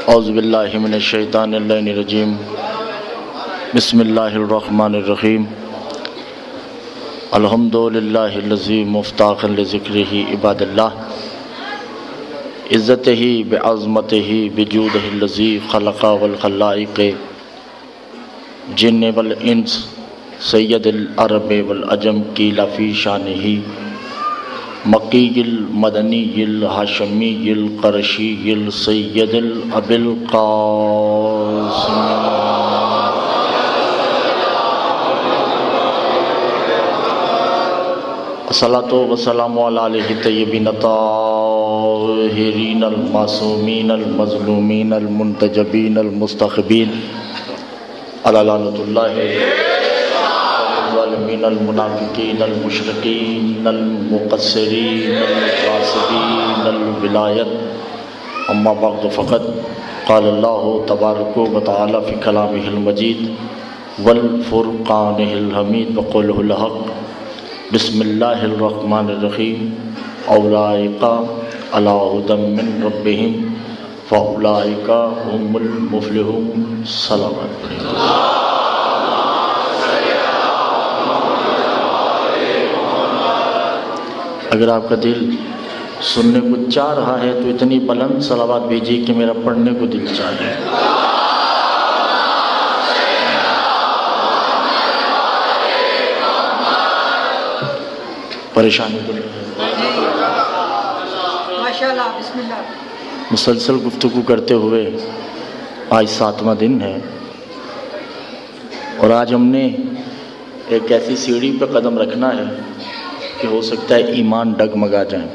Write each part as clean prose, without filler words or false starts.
اعوذ باللہ من الشیطان الرجیم بسم اللہ الرحمن الرحیم الحمد للہ الذی مفتاحا لذکرہ عباد اللہ عزتہ بعظمتہ بجودہ الذی خلق والخلائق جن والانس سید العرب والعجم قیل فی شانہ مکی المدنی الہاشمی القرشی السید ابی القاسم الصلاۃ والسلام علی آلہ الطیبین الطاہرین المعصومین المظلومین المنتجبین المستخبین لعنۃ اللہ الظالمین المنافقین المشرکین المقصرین الفاسقین الولایت اما بعد فقد قال اللہ تبارک و تعالی فی کلامہ المجید والفرقانہ الحمید وقولہ الحق بسم اللہ الرحمن الرحیم اولئک علی ھدی من ربہم فاولئک هم المفلحون صلوات اگر آپ کا دل سننے کو چاہ رہا ہے تو اتنی بلند صلوات بھیجیے کہ میرا پڑھنے کو دل چاہے پریشانی تو نہیں ماشاءاللہ بسم اللہ مسلسل گفتگو کرتے ہوئے آج 7واں دن ہے اور آج ہم نے ایک ایسی سیڑھی پہ قدم رکھنا ہے کہ ہو سکتا ہے ایمان ڈگمگا جائیں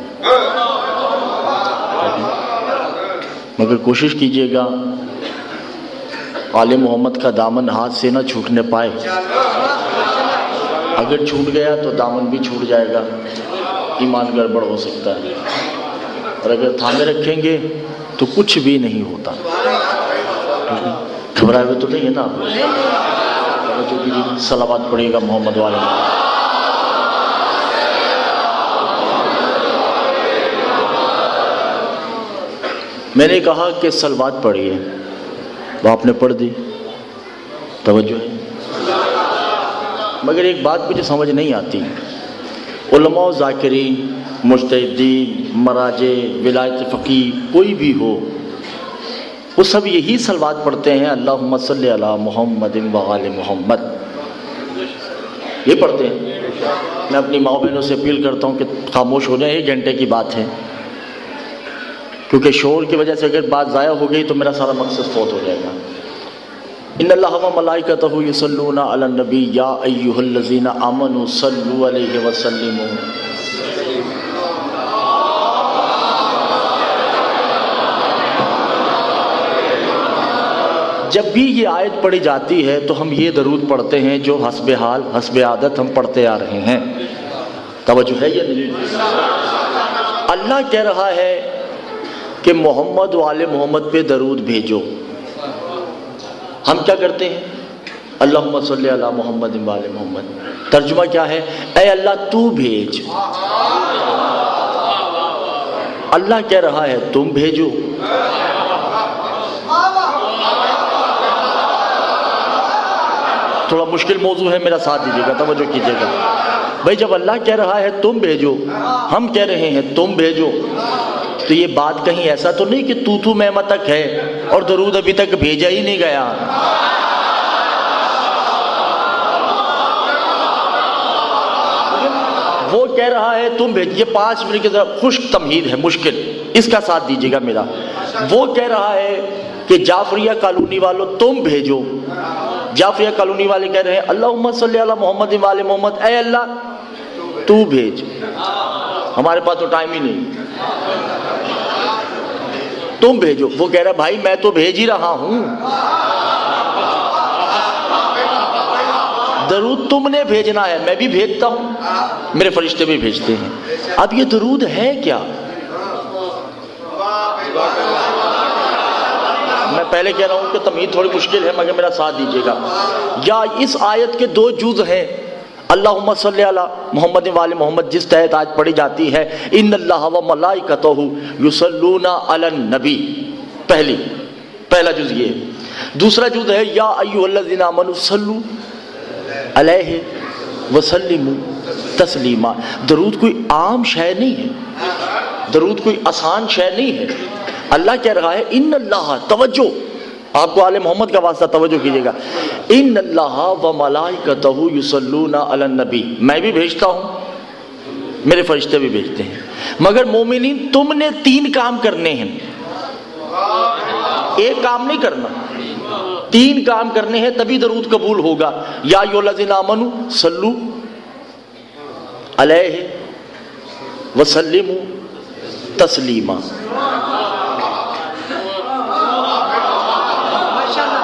مگر کوشش کیجئے گا آل محمد کا دامن ہاتھ سے نہ چھوٹنے پائے اگر چھوٹ گیا تو دامن بھی چھوٹ جائے گا ایمان گڑبڑ ہو سکتا ہے اور اگر تھامے رکھیں گے تو کچھ بھی نہیں ہوتا گھبرائے ہوئے تو نہیں ہے نا آپ جو بھی صلوات پڑھے گا محمد والے میں نے کہا کہ صلوات پڑھیے وہ آپ نے پڑھ دی توجہ ہے مگر ایک بات مجھے سمجھ نہیں آتی علماء و ذاکرین مجتہدین مراجع ولایت فقیہ کوئی بھی ہو وہ سب یہی صلوات پڑھتے ہیں اللہم صلی علی محمد و آل محمد یہ پڑھتے ہیں میں اپنی ماں بہنوں سے اپیل کرتا ہوں کہ خاموش ہو جائیں 1 گھنٹے کی بات ہے کیونکہ شور کی وجہ سے اگر بات ضائع ہو گئی تو میرا سارا مقصد فوت ہو جائے گا ان اللہ و ملائکتہ یصلون علی النبی یا ایھا الذین آمنوا صلوا علیہ وسلموا جب بھی یہ آیت پڑھی جاتی ہے تو ہم یہ درود پڑھتے ہیں جو حسب حال حسب عادت ہم پڑھتے آ رہے ہیں توجہ ہے یا نہیں اللہ کہہ رہا ہے کہ محمد و آل محمد پہ درود بھیجو ہم کیا کرتے ہیں اللہم صلی علی محمد و آل محمد ترجمہ کیا ہے اے اللہ تو بھیج اللہ کہہ رہا ہے تم بھیجو تھوڑا مشکل موضوع ہے میرا ساتھ دیجیے گا توجہ کیجیے گا بھائی جب اللہ کہہ رہا ہے تم بھیجو ہم کہہ رہے ہیں تم بھیجو تو یہ بات کہیں ایسا تو نہیں کہ تو میں تک ہے اور درود ابھی تک بھیجا ہی نہیں گیا وہ کہہ رہا ہے تم بھیج یہ 5 منٹ کی طرف خشک تمہید ہے مشکل اس کا ساتھ دیجیے گا میرا وہ کہہ رہا ہے کہ جعفریہ کالونی والوں تم بھیجو جعفریہ کالونی والے کہہ رہے ہیں اللہم صلی علی محمد و آل محمد اے اللہ تو بھیج ہمارے پاس تو ٹائم ہی نہیں تم بھیجو وہ کہہ رہا بھائی میں تو بھیج ہی رہا ہوں درود تم نے بھیجنا ہے میں بھی بھیجتا ہوں میرے فرشتے بھی بھیجتے ہیں اب یہ درود ہے کیا میں پہلے کہہ رہا ہوں کہ تمہید تھوڑی مشکل ہے مگر میرا ساتھ دیجیے گا یا اس آیت کے 2 جز ہیں اللہم صلی علی محمد و آل محمد جس تحت آج پڑھی جاتی ہے ان اللہ و ملائکتہ یصلون علی النبی پہلی پہلا جز یہ ہے. دوسرا جز ہے یا ایھا الذین آمنوا صلوا علیہ وسلموا تسلیما. درود کوئی عام شے نہیں ہے، درود کوئی آسان شے نہیں ہے. اللہ کہہ رہا ہے ان اللہ، توجہ، آپ کو آل محمد کا واسطہ توجہ کیجئے گا، ان اللہ و ملائکتہ یصلون علی النبی. میں بھی بھیجتا ہوں، میرے فرشتے بھی بھیجتے ہیں، مگر مومنین تم نے 3 کام کرنے ہیں. ایک کام نہیں کرنا، 3 کام کرنے ہیں تبھی درود قبول ہوگا. یا ایھا الذین آمنوا صلوا علیہ وسلموا تسلیما.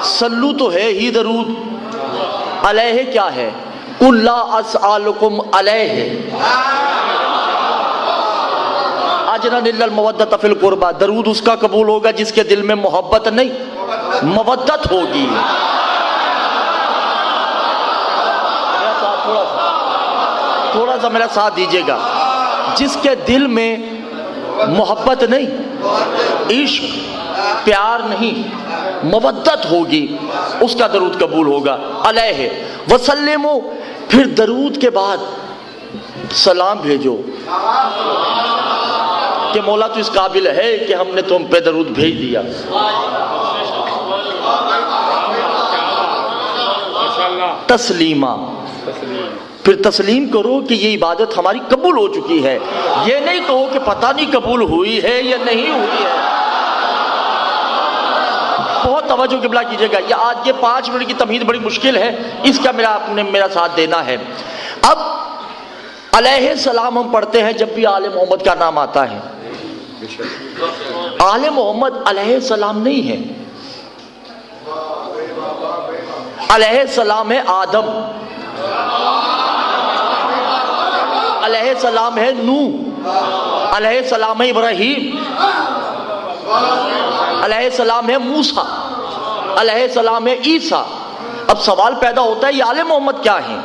صلو تو ہے ہی درود، علیہ کیا ہے؟ قل لا اسألکم علیہ اجرا الا المودۃ فی القربى. درود اس کا قبول ہوگا جس کے دل میں محبت نہیں، مودت ہوگی. تھوڑا سا میرا ساتھ دیجیے گا. جس کے دل میں محبت نہیں، عشق پیار نہیں، مودت ہوگی، اس کا درود قبول ہوگا. علیہ وسلموا، پھر درود کے بعد سلام بھیجو کہ مولا تو اس قابل ہے کہ ہم نے تم پہ درود بھیج دیا. تسلیما، پھر تسلیم کرو کہ یہ عبادت ہماری قبول ہو چکی ہے. یہ نہیں کہو کہ پتہ نہیں قبول ہوئی ہے یا نہیں ہوئی ہے. بہت توجہ قبلہ کیجئے گا. یہ آج یہ 5 منٹ کی تمہید بڑی مشکل ہے، اس کا میرا ساتھ دینا ہے. اب علیہ السلام ہم پڑھتے ہیں جب بھی آل محمد کا نام آتا ہے. آل محمد علیہ السلام نہیں ہے. علیہ السلام ہے آدم، علیہ السلام ہے نوح، علیہ السلام ہے ابراہیم، علیہ السلام ہے موسیٰ، علیہ السلام ہے عیسیٰ. اب سوال پیدا ہوتا ہے یہ آل محمد کیا ہیں؟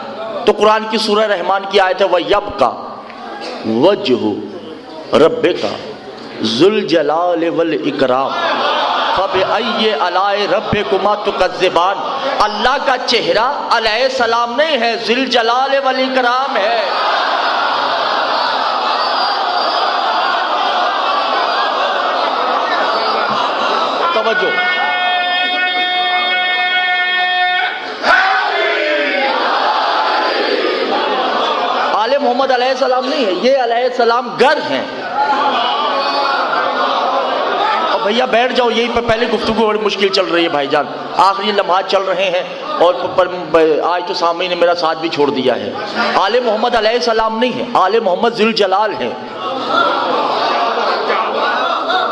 تو قرآن کی سورہ رحمان کی آیت ہے وَيَبْقَى وَجْهُ رَبِّكَ ذُو الْجَلَالِ وَالْإِكْرَامِ فَبِأَيِّ آلَاءِ رَبِّكُمَا تُكَذِّبَانِ. اللہ کا چہرہ علیہ السلام نہیں ہے، ذُو الْجَلَالِ وَالْإِكْرَامِ ہے. توجہ، آل محمد علیہ السلام نہیں ہے، یہ علیہ السلام گر ہیں. اور بھیا بیٹھ جاؤ، یہی پہ پہلے گفتگو بڑی مشکل چل رہی ہے بھائی جان، آخری لمحات چل رہے ہیں اور آج تو سامعین نے میرا ساتھ بھی چھوڑ دیا ہے. آل محمد علیہ السلام نہیں ہے، آل محمد ذو الجلال ہے.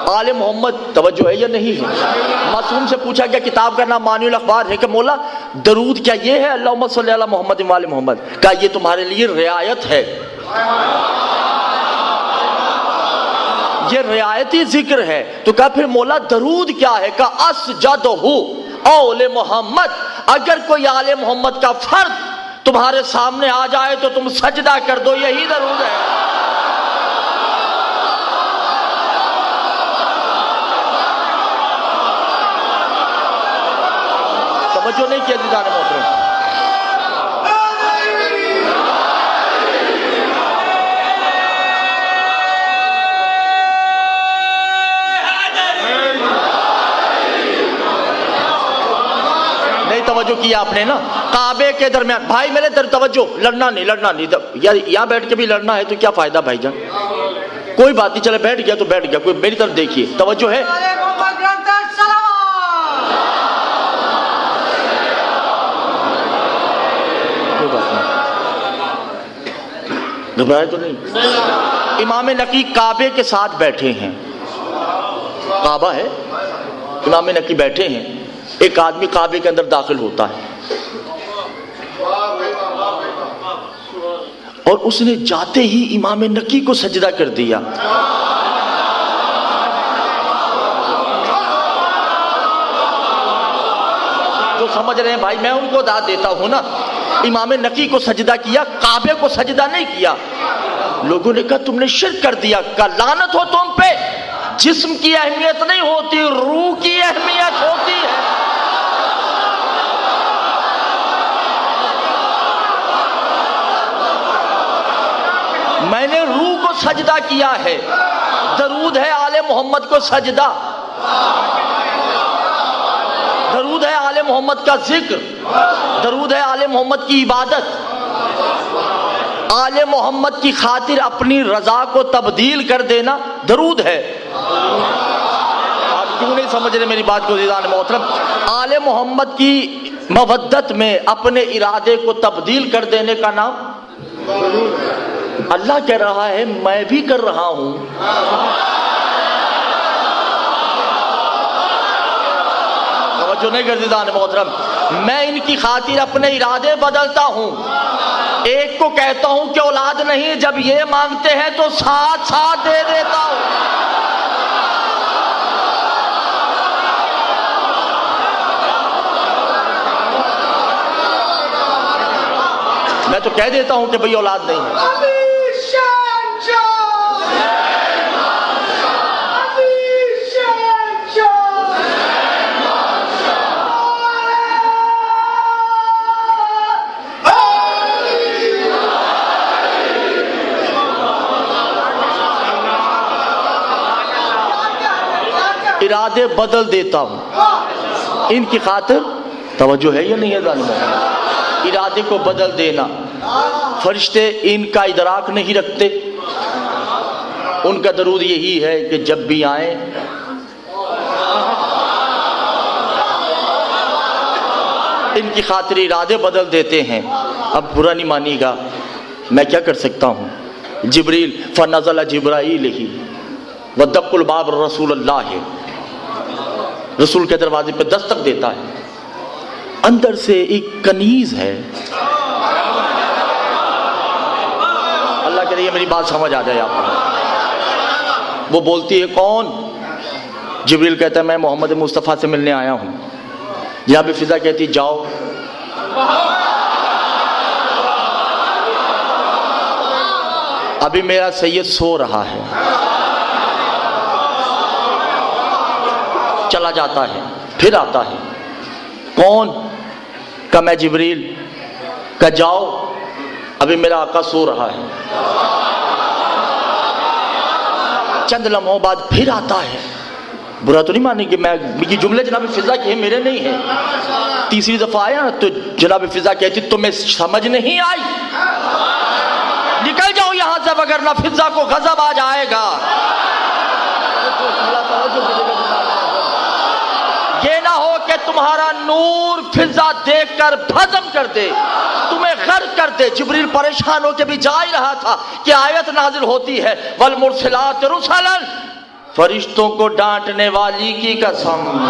آل محمد توجہ ہے یا نہیں ہے؟ معصوم سے پوچھا گیا، کتاب کا نام مانی الاخبار ہے، کہ مولا درود کیا یہ ہے اللہم صلی علی محمد و آل محمد؟ کہا یہ تمہارے لیے رعایت ہے، یہ رعایتی ذکر ہے. تو کہا پھر مولا درود کیا ہے؟ کہا اسجدہ اول محمد. اگر کوئی آل محمد کا فرد تمہارے سامنے آ جائے تو تم سجدہ کر دو، یہی درود ہے. توجہ نہیں کیا عزیزان محترم. نہیں توجہ کیا آپ نے نا. کعبے کے درمیان بھائی میرے توجہ، لڑنا نہیں یار، یہاں بیٹھ کے بھی لڑنا ہے تو کیا فائدہ بھائی جان؟ کوئی بات نہیں، چلے بیٹھ گیا تو بیٹھ گیا، کوئی میری طرف دیکھیے. توجہ ہے، گھبرائے تو نہیں. امام نقی کعبے کے ساتھ بیٹھے ہیں، کعبہ ہے، امام نقی بیٹھے ہیں. ایک آدمی کعبے کے اندر داخل ہوتا ہے اور اس نے جاتے ہی امام نقی کو سجدہ کر دیا. جو سمجھ رہے ہیں بھائی، میں ان کو داد دیتا ہوں نا. امام نقی کو سجدہ کیا، کعبے کو سجدہ نہیں کیا. لوگوں نے کہا تم نے شرک کر دیا. کہا لعنت ہو تم پہ، جسم کی اہمیت نہیں ہوتی، روح کی اہمیت ہوتی ہے۔ میں نے روح کو سجدہ کیا ہے، درود ہے آل محمد کو سجدہ، درود ہے آل محمد کا ذکر، درود ہے آل محمد کی عبادت، آل محمد کی خاطر اپنی رضا کو تبدیل کر دینا درود ہے۔ آپ کیوں نہیں سمجھ رہے میری بات کو عزیزان محترم؟ آل محمد کی مودت میں اپنے ارادے کو تبدیل کر دینے کا نام اللہ کہہ رہا ہے، میں بھی کر رہا ہوں۔ توجہ نہیں کر عزیزان محترم، میں ان کی خاطر اپنے ارادے بدلتا ہوں۔ ایک کو کہتا ہوں کہ اولاد نہیں، جب یہ مانگتے ہیں تو ساتھ ساتھ دے دیتا ہوں۔ میں تو کہہ دیتا ہوں کہ بھئی اولاد نہیں ہے۔ ارادے بدل دیتا ہوں ان کی خاطر۔ توجہ ہے یا نہیں ہے ظالموں؟ ارادے کو بدل دینا۔ فرشتے ان کا ادراک نہیں رکھتے، ان کا درود یہی ہے کہ جب بھی آئیں ان کی خاطر ارادے بدل دیتے ہیں۔ اب برا نہیں مانی گا، میں کیا کر سکتا ہوں؟ جبریل فنزل جبرائیل ہی ودق الباب رسول اللہ ہے، رسول کے دروازے پہ دستک دیتا ہے۔ اندر سے ایک کنیز ہے، اللہ کے لیے میری بات سمجھ آ جائے آپ کو۔ وہ بولتی ہے کون؟ جبریل کہتا ہے میں محمد مصطفیٰ سے ملنے آیا ہوں۔ یہاں بھی فضا کہتی جاؤ۔ ابھی میرا سید سو رہا ہے، چلا جاتا ہے، پھر آتا ہے۔ کون؟ کہ میں جبریل۔ کہ جاؤ، ابھی میرا آقا سو رہا ہے۔ چند لمحوں بعد پھر آتا ہے۔ برا تو نہیں مانے کہ میں یہ جملے جناب فضا کے ہیں، میرے نہیں ہیں۔ تیسری دفعہ آیا نا تو جناب فضا کہتی تمہیں سمجھ نہیں آئی، نکل جاؤ یہاں سے وگرنہ فضا کو غضب آ جائے گا۔ یہ نہ ہو کہ تمہارا نور فضا دیکھ کر بھسم کر دے، تمہیں غرق کر دے۔ جبریل پریشان ہو کے بھی جا ہی رہا تھا کہ آیت نازل ہوتی ہے والمرسلات رسلا، فرشتوں کو ڈانٹنے والی کی قسم۔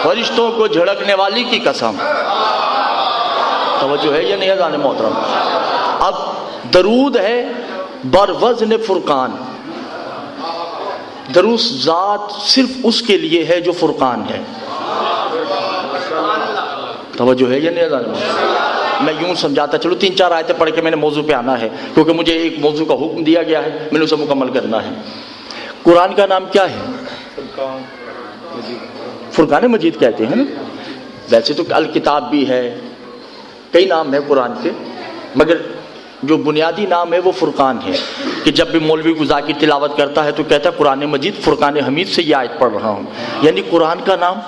فرشتوں کو جھڑکنے والی کی قسم۔ توجہ ہے یا نہیں ہے محترم؟ اب درود ہے بروزن فرقان، درود ذات صرف اس کے لیے ہے جو فرقان ہے۔ توجہ ہے یا نہیں ہے؟ میں یوں سمجھاتا چلو، 3-4 آیتیں پڑھ کے میں نے موضوع پہ آنا ہے، کیونکہ مجھے ایک موضوع کا حکم دیا گیا ہے، میں نے اسے مکمل کرنا ہے۔ قرآن کا نام کیا ہے؟ فرقان مجید کہتے ہیں نا۔ ویسے تو الکتاب بھی ہے، کئی نام ہے قرآن کے، مگر جو بنیادی نام ہے وہ فرقان ہے۔ کہ جب بھی مولوی کو ذاکر تلاوت کرتا ہے تو کہتا ہے قرآن مجید فرقان حمید سے یہ آیت پڑھ رہا ہوں، یعنی قرآن کا نام،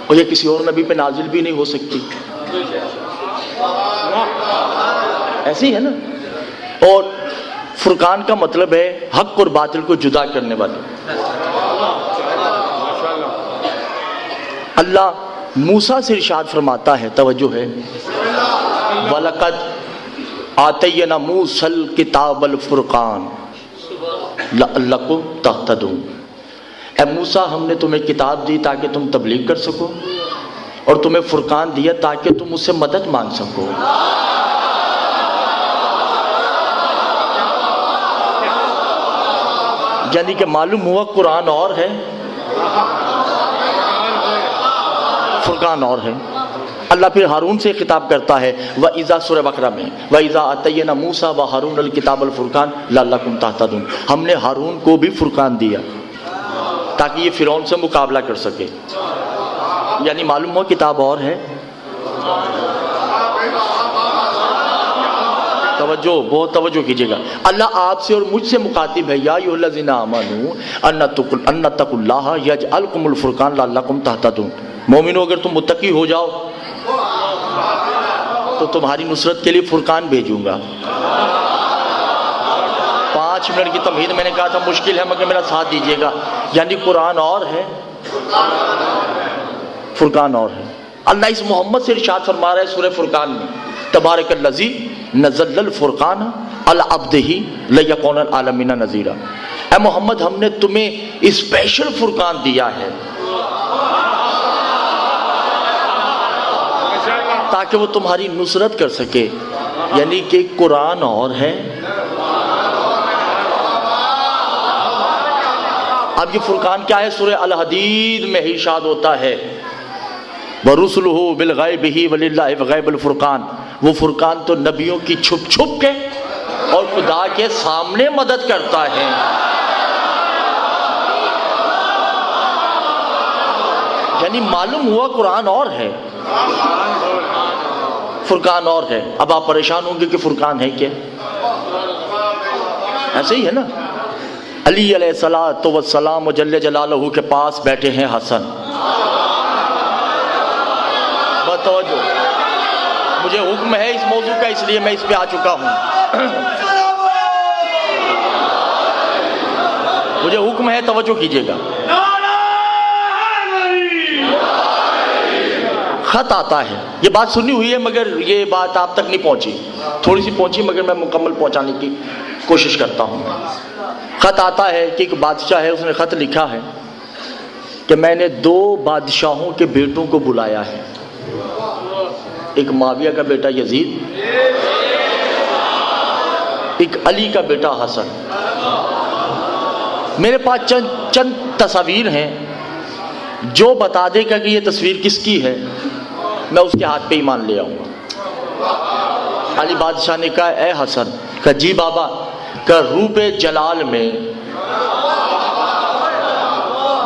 اور یہ کسی اور نبی پہ نازل بھی نہیں ہو سکتی، ایسے ہی ہے نا۔ اور فرقان کا مطلب ہے حق اور باطل کو جدا کرنے والے۔ اللہ موسیٰ سے ارشاد فرماتا ہے، توجہ ہے، وَلَقَدْ آتَيْنَا مُوسَى الْكِتَابَ الْفُرْقَانَ لَعَلَّكُمْ تَهْتَدُونَ۔ اے موسیٰ ہم نے تمہیں کتاب دی تاکہ تم تبلیغ کر سکو، اور تمہیں فرقان دیا تاکہ تم اس سے مدد مانگ سکو۔ یعنی کہ معلوم ہوا قرآن اور ہے، فرقان اور ہے۔ اللہ پھر ہارون سے خطاب کرتا ہے وَإِذَا سورہ بقرہ میں وَإِذَا آتَيْنَا مُوسَىٰ وَهَارُونَ الْكِتَابَ الْفُرْقَانَ لَعَلَّكُمْ تَهْتَدُونَ، ہم نے ہارون کو بھی فرقان دیا تاکہ یہ فرعون سے مقابلہ کر سکے۔ یعنی معلوم ہوا کتاب اور ہے۔ توجہ، بہت توجہ کیجیے گا۔ اللہ آپ سے اور مجھ سے مخاطب ہے، یا ایھا الذین آمنوا ان اتقوا اللہ یجعل لکم الفرقان لعلکم تہتدون۔ مومنو اگر تم متقی ہو جاؤ تو تمہاری نصرت کے لیے فرقان بھیجوں گا۔ 5 منٹ کی تمہید میں نے کہا تھا مشکل ہے مگر میرا ساتھ دیجیے گا۔ یعنی قرآن اور ہے، فرقان اور ہے۔ اللہ اس محمد سے ارشاد فرما رہا ہے سورہ فرقان میں تبارک الذی نزل الفرقان علی عبدہ لیکون للعالمین نذیرا۔ اے محمد ہم نے تمہیں اسپیشل فرقان دیا ہے تاکہ وہ تمہاری نصرت کر سکے۔ یعنی کہ قرآن اور ہے۔ اب یہ فرقان کیا ہے؟ سورہ الحدید میں ارشاد ہوتا ہے وَرُسُلُهُ بِالْغَيْبِ وَلِلَّهِ غَيْبُ الْفُرْقَانِ، وہ فرقان تو نبیوں کی چھپ چھپ کے اور خدا کے سامنے مدد کرتا ہے۔ یعنی معلوم ہوا قرآن اور ہے، فرقان اور ہے۔ اب آپ پریشان ہوں گے کہ فرقان ہے کیا؟ ایسے ہی ہے نا۔ علی علیہ السلام و جل جلالہ کے پاس بیٹھے ہیں حسن۔ توجہ، مجھے حکم ہے اس موضوع کا، اس لیے میں اس پہ آ چکا ہوں۔ مجھے حکم ہے، توجہ کیجیے گا۔ خط آتا ہے، یہ بات سنی ہوئی ہے مگر یہ بات آپ تک نہیں پہنچی، تھوڑی سی پہنچی مگر میں مکمل پہنچانے کی کوشش کرتا ہوں۔ خط آتا ہے کہ ایک بادشاہ ہے، اس نے خط لکھا ہے کہ میں نے 2 بادشاہوں کے بیٹوں کو بلایا ہے، ایک معاویہ کا بیٹا یزید، ایک علی کا بیٹا حسن۔ میرے پاس چند تصاویر ہیں، جو بتا دے گا کہ یہ تصویر کس کی ہے میں اس کے ہاتھ پہ ایمان لے آؤں گا۔ علی بادشاہ نے کہا اے حسن، کہا جی بابا، کہ روپ جلال میں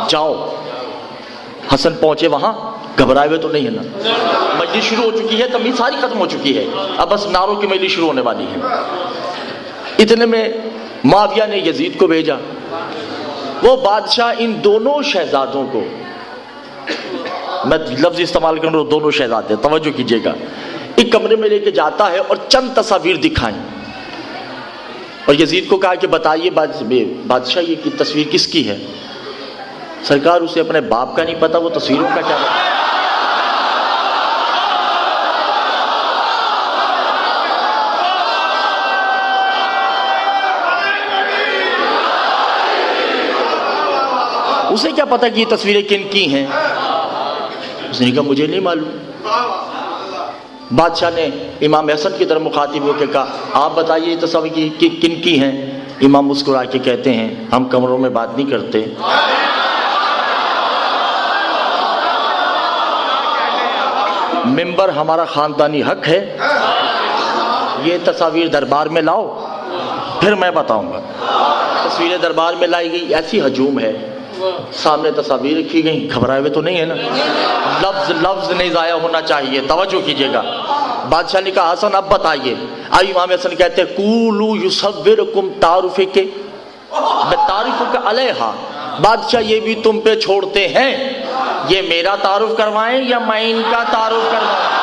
جاؤ۔ حسن پہنچے وہاں، گھبرائے ہوئے تو نہیں ہے نا، مجلس شروع ہو چکی ہے، تمیز ساری ختم ہو چکی ہے، اب بس نعروں کی مجلس شروع ہونے والی ہے۔ اتنے میں معاویہ نے یزید کو بھیجا، وہ بادشاہ ان دونوں شہزادوں کو، میں لفظ استعمال کروں دونوں شہزادے، توجہ کیجیے گا، ایک کمرے میں لے کے جاتا ہے اور چند تصاویر دکھائیں، اور یزید کو کہا کہ بتائیے بادشاہ یہ تصویر کس کی ہے؟ سرکار اسے اپنے باپ کا نہیں پتا، وہ تصویروں کا کیا پتا؟ اسے کیا پتا کہ یہ تصویریں کن کی ہیں؟ اس نے کہا مجھے نہیں معلوم۔ بادشاہ نے امام حسن کی طرف مخاطب ہو کے کہا آپ بتائیے یہ تصویر کن کی ہیں؟ امام مسکرا کے کہتے ہیں ہم کمروں میں بات نہیں کرتے، ممبر ہمارا خاندانی حق ہے، یہ تصاویر دربار میں لاؤ پھر میں بتاؤں گا۔ تصویریں دربار میں لائی گئی، ایسی ہجوم ہے، سامنے تصاویر رکھی گئی، گھبرائے ہوئے تو نہیں ہے نا، لفظ نہیں ضائع ہونا چاہیے، توجہ کیجیے گا۔ بادشاہ نے کہا حسن اب بتائیے۔ امام حسن کہتے ہیں قولوا یصورکم تعارفک بتعارفک علیہا، بادشاہ یہ بھی تم پہ چھوڑتے ہیں، یہ میرا تعارف کروائیں یا میں ان کا تعارف کروائیں؟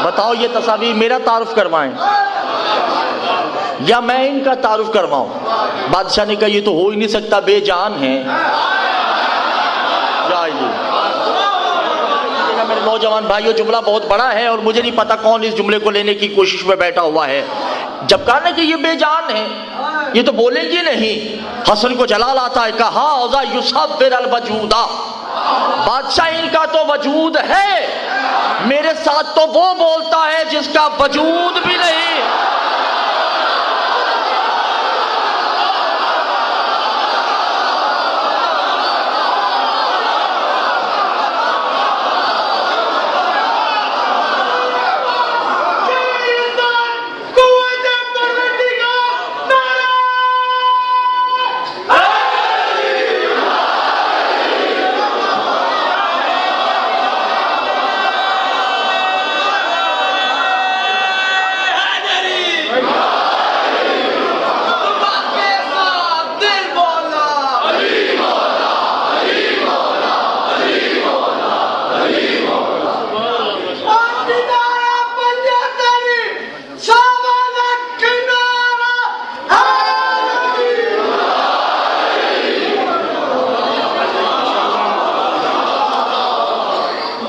بتاؤ یہ تصاویر میرا تعارف کروائیں یا میں ان کا تعارف کرواؤں؟ بادشاہ نے کہا یہ تو ہو ہی نہیں سکتا، بے جان ہیں۔ میرے نوجوان بھائیو جملہ بہت بڑا ہے اور مجھے نہیں پتا کون اس جملے کو لینے کی کوشش میں بیٹھا ہوا ہے۔ جب کہا نا کہ یہ بے جان ہے، یہ تو بولیں گے نہیں۔ حسن کو جلال آتا ہے، کہا ذا یصور الوجودا، بادشاہ ان کا تو وجود ہے، میرے ساتھ تو وہ بولتا ہے جس کا وجود بھی نہیں۔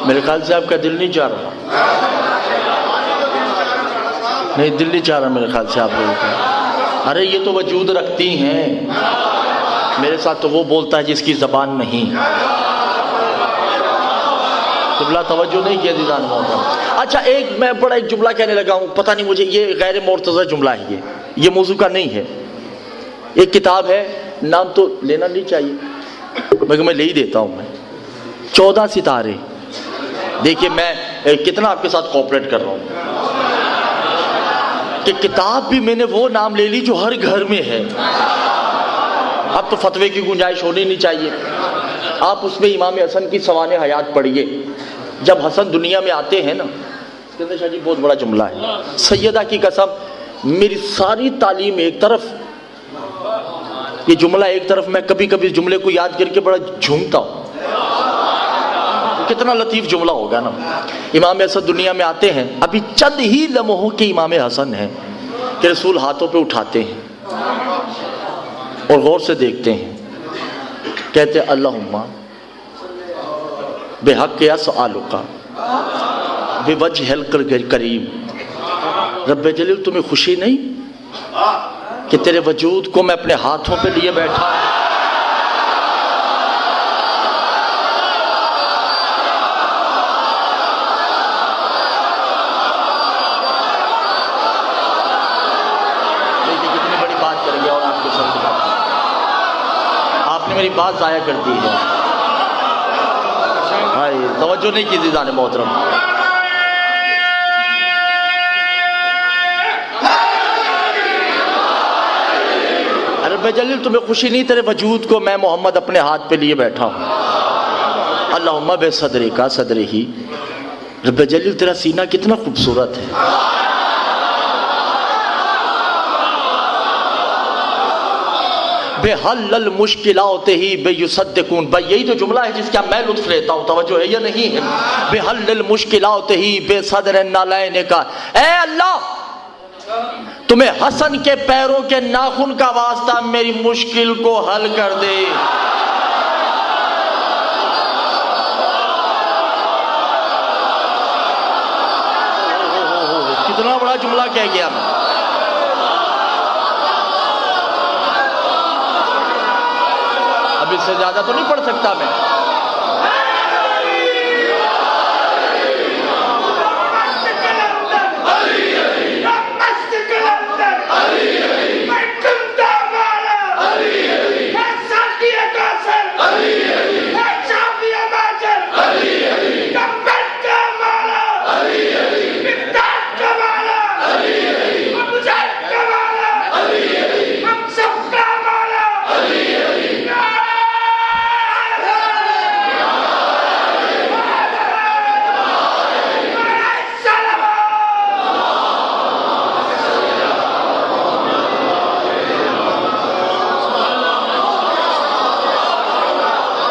میرے خیال سے آپ کا دل نہیں چاہ رہا، نہیں دل نہیں چاہ رہا میرے خیال سے آپ لوگوں کا۔ ارے یہ تو وجود رکھتی ہیں، میرے ساتھ تو وہ بولتا ہے جس کی زبان نہیں۔ قبلہ توجہ نہیں کیا دیدان محترم۔ اچھا ایک میں بڑا ایک جملہ کہنے لگا ہوں، پتہ نہیں مجھے یہ غیر مرتضی جملہ ہے، یہ موضوع کا نہیں ہے۔ ایک کتاب ہے، نام تو لینا نہیں چاہیے مگر میں لے ہی دیتا ہوں، میں 14 ستارے۔ دیکھیے میں کتنا آپ کے ساتھ کوپریٹ کر رہا ہوں کہ کتاب بھی میں نے وہ نام لے لی جو ہر گھر میں ہے۔ اب تو فتوے کی گنجائش ہونی نہیں چاہیے۔ آپ اس میں امام حسن کی سوانح حیات پڑھیے، جب حسن دنیا میں آتے ہیں نا، اسکندر شاہ جی بہت بڑا جملہ ہے، سیدہ کی قسم میری ساری تعلیم ایک طرف، یہ جملہ ایک طرف، میں کبھی کبھی جملے کو یاد کر کے بڑا جھومتا ہوں، کتنا لطیف جملہ ہوگا نا۔ امام حسن دنیا میں آتے ہیں، ابھی چند ہی لمحوں کے امام حسن ہیں کہ رسول ہاتھوں پہ اٹھاتے ہیں اور غور سے دیکھتے ہیں، کہتے اللہم بحق اسألک بوجہ الکریم، رب جلیل تمہیں خوشی نہیں کہ تیرے وجود کو میں اپنے ہاتھوں پہ لیے بیٹھا ہوں؟ میری بات ضائع کر دی ہے، ہائے توجہ نہیں کی دیدان محترم۔ رب جلیل تمہیں خوشی نہیں تیرے وجود کو میں محمد اپنے ہاتھ پہ لیے بیٹھا ہوں۔ اللہم بے صدری کا صدری ہی، رب جلیل تیرا سینہ کتنا خوبصورت ہے۔ بے حل المشکلات ہی بے یصدقون، بھائی یہی تو جملہ ہے جس کا میں لطف لیتا ہوں، توجہ ہے یا نہیں ہے؟ بے حل المشکلات ہی بے صدر نالین کا، اے اللہ تمہیں حسن کے پیروں کے ناخن کا واسطہ میری مشکل کو حل کر دے۔ کتنا بڑا جملہ کہہ گیا میں۔ اب اس سے زیادہ تو نہیں پڑھ سکتا میں۔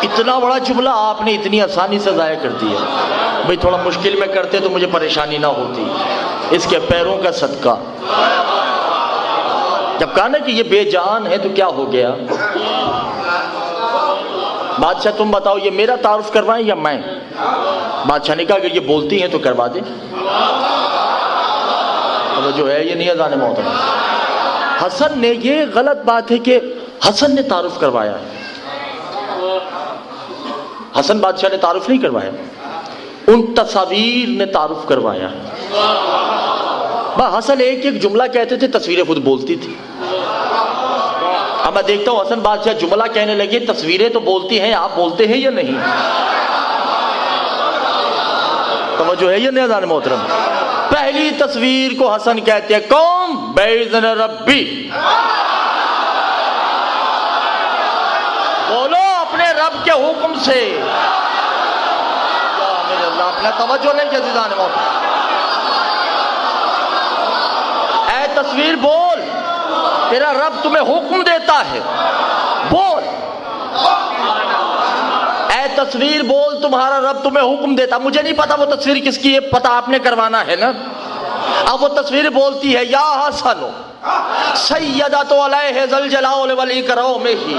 اتنا بڑا جملہ آپ نے اتنی آسانی سے ضائع کر دیا۔ بھئی تھوڑا مشکل میں کرتے تو مجھے پریشانی نہ ہوتی۔ اس کے پیروں کا صدقہ، جب کہا نا کہ یہ بے جان ہے تو کیا ہو گیا؟ بادشاہ تم بتاؤ یہ میرا تعارف کروائیں یا میں؟ بادشاہ نے کہا اگر یہ بولتی ہیں تو کروا دیں۔ اب جو ہے یہ نہیں اذان محترم۔ حسن نے، یہ غلط بات ہے کہ حسن نے تعارف کروایا ہے۔ حسن بادشاہ نے تعارف نہیں کروایا، ان تصاویر نے تعارف کروایا۔ حسن ایک ایک جملہ کہتے تھے، تصویریں خود بولتی تھی۔ اب میں دیکھتا ہوں حسن بادشاہ جملہ کہنے لگے، تصویریں تو بولتی ہیں، آپ بولتے ہیں یا نہیں؟ توجہ ہے یا نہیں اذان محترم؟ پہلی تصویر کو حسن کہتے ہیں، قوم بِإِذْنِ ربی، بولو اپنے رب کے حکم سے۔ یا میرے اللہ، اپنا توجہ نہیں کیا اذان محترم؟ اے تصویر بول، تیرا رب تمہیں حکم دیتا ہے، بول۔ اے تصویر بول، تمہارا رب تمہیں حکم دیتا۔ مجھے نہیں پتا وہ تصویر کس کی ہے، پتا آپ نے کروانا ہے نا۔ اب وہ تصویر بولتی ہے، یا حسن سیدۃ علیہ ذل جلال والاکرام ہی،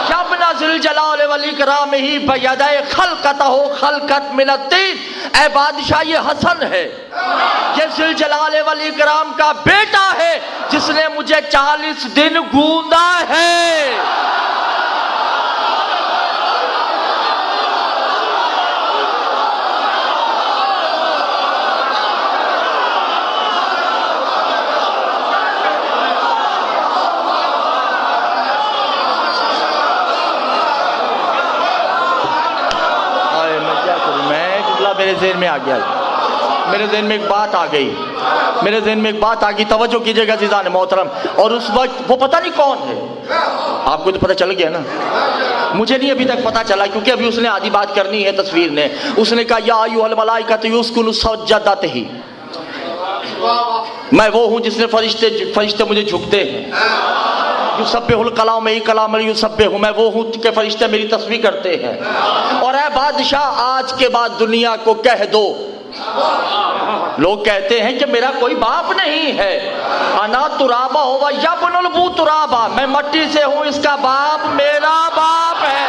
جب نہ ذل جلال والاکرام ہی بیدہ خلقتہ خلقت من الطین۔ اے بادشاہ، یہ حسن ہے، یہ ذل جلال والاکرام کا بیٹا ہے، جس نے مجھے 40 دن گوندا ہے۔ میرے ذہن میں آ گیا، میرے ذہن میں ایک بات آ گئی، میرے ذہن میں ایک بات آ گئی، توجہ کیجئے گا عزیزان محترم۔ اور اس وقت وہ پتہ نہیں کون ہے، آپ کو تو پتہ چل گیا نا، مجھے نہیں ابھی تک پتہ چلا، کیونکہ ابھی اس نے آدھی بات کرنی ہے تصویر نے۔ اس نے کہا، یا ایھا الملائکۃ یسکنوا سجدتہ، میں وہ ہوں جس نے فرشتے مجھے جھکتے ہیں۔ یسبح الکلام ہی کلام یسبح، میں وہ ہوں کہ فرشتے میری تسبیح کرتے ہیں۔ اور اے بادشاہ، آج کے بعد دنیا کو کہہ دو، لوگ کہتے ہیں کہ میرا کوئی باپ نہیں ہے، انا ترابا ہوا یبن البو ترابا، میں مٹی سے ہوں، اس کا باپ میرا باپ ہے۔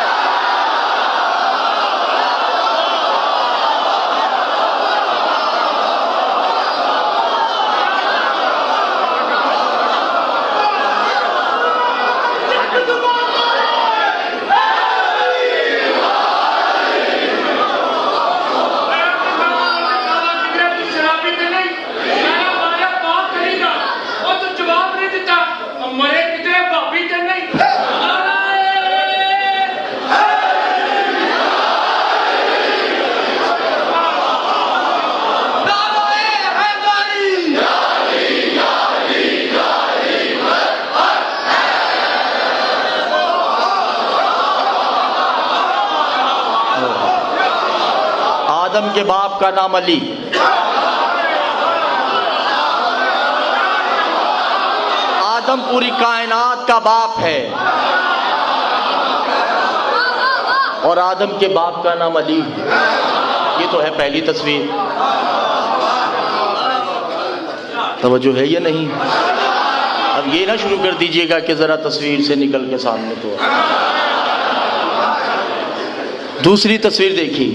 آدم کے باپ کا نام علی، آدم پوری کائنات کا باپ ہے، اور آدم کے باپ کا نام علی ہے۔ یہ تو ہے پہلی تصویر، توجہ ہے یا نہیں؟ اب یہ نہ شروع کر دیجئے گا کہ ذرا تصویر سے نکل کے سامنے تو۔ دوسری تصویر دیکھی،